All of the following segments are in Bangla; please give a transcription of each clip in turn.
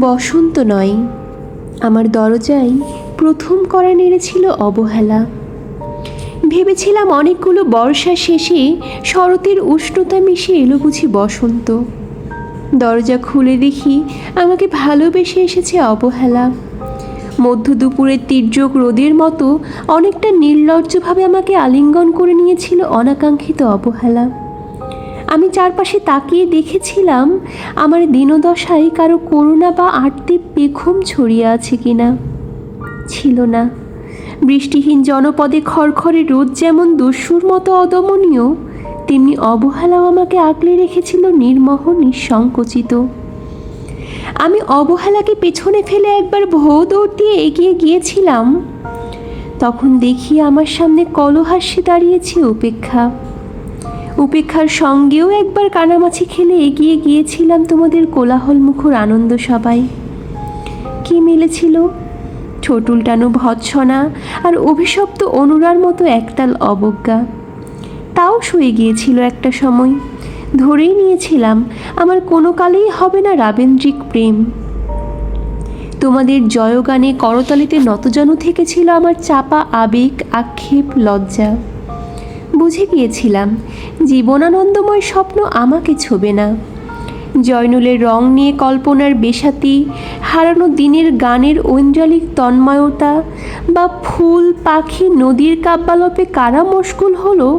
বসন্ত নয়, আমার দরজায় প্রথম কড়া নেড়েছিল অবহেলা। ভেবেছিলাম অনেকগুলো বর্ষা শেষে শরতের উষ্ণতা মিশে এলো বুঝি বসন্ত। দরজা খুলে দেখি আমাকে ভালোবেসে এসেছে অবহেলা। মধ্য দুপুরের তীর্যক রোদের মতো অনেকটা নির্লজ্জভাবে আমাকে আলিঙ্গন করে নিয়েছিল অনাকাঙ্ক্ষিত অবহেলা। আমি চারপাশে তাকিয়ে দেখেছিলাম আমার দীনদশায় কারো করুণা বা আর্তি পেখম ছড়িয়ে আছে কিনা। ছিল না। বৃষ্টিহীন জনপদে খড়খড়ে রোদ যেমন দস্যুর মতো অদমনীয়, তেমনি অবহেলাও আমাকে আঁকড়ে রেখেছিল নির্মোহ নিঃসংকোচিত। আমি অবহেলাকে পেছনে ফেলে একবার ভৌ দৌড় দিয়ে এগিয়ে গিয়েছিলাম। তখন দেখি আমার সামনে কলহাস্যে দাঁড়িয়েছে উপেক্ষা। উপেক্ষার সঙ্গেও একবার কানামাছি খেলে এগিয়ে গিয়েছিলাম তোমাদের কোলাহলমুখর আনন্দ সভায়। কি মিলেছিল? ঠোঁট উল্টানো ভৎসনা আর অভিশপ্ত অনুরার মতো একতাল অবজ্ঞা। তাও সয়ে গিয়েছিল একটা সময়। ধরেই নিয়েছিলাম আমার কোনো কালেই হবে না রাবেন্দ্রিক প্রেম। তোমাদের জয়গানে করতালিতে নতজানু থেকেছিল আমার চাপা আবেগ, আক্ষেপ, লজ্জা। বুঝে গিয়েছিলাম জীবনানন্দময় স্বপ্ন আমাকে ছোবে না। জয়নুলের রং নিয়ে কল্পনার বেসাতি, হারানো দিনের গানের ঐন্দ্রালিক তন্ময়তা, বা ফুল পাখি নদীর কাব্যালপে কারা মশগুল হলো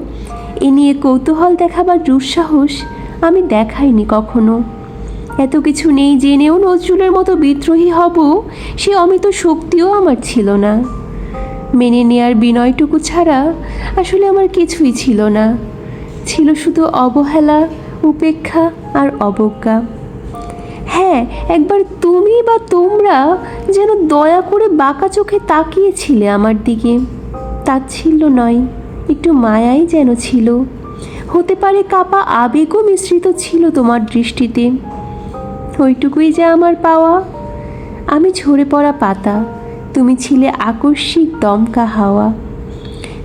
এ নিয়ে কৌতূহল দেখাবার দুঃসাহস আমি দেখাইনি কখনো। এত কিছু নেই জেনেও নজরুলের মতো বিদ্রোহী হব সে অমিত শক্তিও আমার ছিল না। মেনে নেয়ার বিনয়টুকু ছাড়া আসলে আমার কিছুই ছিল না। ছিল শুধু অবহেলা, উপেক্ষা আর অবজ্ঞা। হ্যাঁ, একবার তুমি বা তোমরা যেন দয়া করে বাঁকা চোখে তাকিয়েছিলে আমার দিকে। তাচ্ছিল্য নয়, একটু মায়াই যেন ছিল। হতে পারে কাপা আবেগও মিশ্রিত ছিল তোমার দৃষ্টিতে। ওইটুকুই যে আমার পাওয়া। আমি ঝরে পড়া পাতা, তুমি ছিলে আকস্মিক দমকা হাওয়া।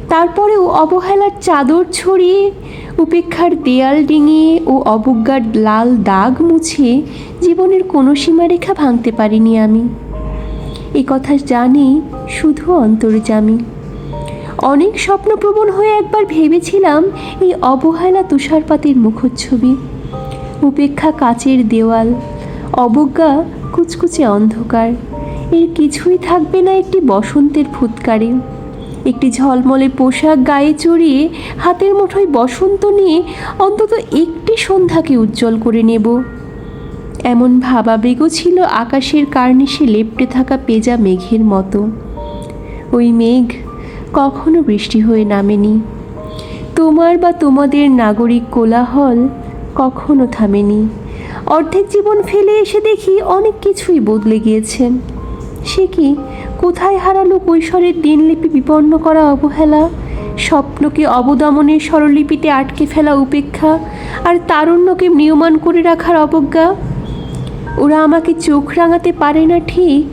তারপরেও অবহেলার চাদর ছড়িয়ে, উপেক্ষার দেয়াল ডিঙিয়ে ও অবজ্ঞার লাল দাগ মুছে জীবনের কোনো সীমারেখা ভাঙতে পারিনি আমি। এ কথা জানি শুধু অন্তর্যামী। অনেক স্বপ্নপ্রবণ হয়ে একবার ভেবেছিলাম এই অবহেলা তুষারপাতের মুখচ্ছবি, উপেক্ষা কাচের দেওয়াল, অবজ্ঞা কুচকুচে অন্ধকার। এর কিছুই থাকবে না একটি বসন্তের ফুৎকারে। একটি ঝলমলে পোশাক গায়ে চড়িয়ে হাতের মুঠোয় বসন্ত নিয়ে অন্তত একটি সন্ধ্যাকে উজ্জ্বল করে নেব, এমন ভাবাবেগও ছিল আকাশের কার্নিশে লেপ্টে থাকা পেঁজা মেঘের মতো। ওই মেঘ কখনো বৃষ্টি হয়ে নামেনি। তোমার বা তোমাদের নাগরিক কোলাহল কখনো থামেনি। অর্ধেক জীবন ফেলে এসে দেখি অনেক কিছুই বদলে গিয়েছে। সে কি, কোথায় হারালো কৈশোরের দিনলিপি বিপন্ন করা অবহেলা, স্বপ্নকে অবদমনের স্বরলিপিতে আটকে ফেলা উপেক্ষা, আর তারুণ্যকে ম্রিয়মাণ করে রাখার অবজ্ঞা? ওরা আমাকে চোখ রাঙাতে পারে না ঠিক,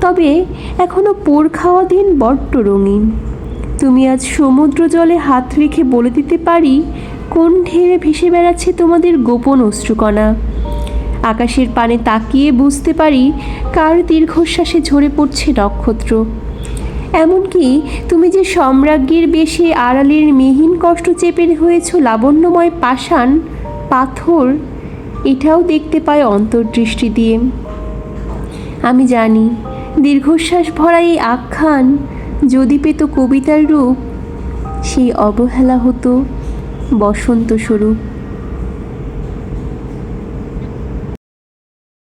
তবে এখনো পোড় খাওয়া দিন বড্ড রঙিন। তুমি আজ সমুদ্র জলে হাত রেখে বলে দিতে পারি কোন ঢেউয়ে ভেসে বেড়াচ্ছে তোমাদের গোপন অশ্রুকণা। আকাশের পানে তাকিয়ে বুঝতে পারি কার দীর্ঘশ্বাসে ঝরে পড়ছে নক্ষত্র। এমনকি তুমি যে সম্রাজ্ঞীর বেশে আড়ালের মিহিন কষ্ট চেপে হয়েছ লাবণ্যময় পাষাণ পাথর, এটাও দেখতে পায় অন্তর্দৃষ্টি দিয়ে। আমি জানি দীর্ঘশ্বাস ভরা এই আখ্যান যদি পেত কবিতার রূপ, সেই অবহেলা হতো বসন্ত স্বরূপ।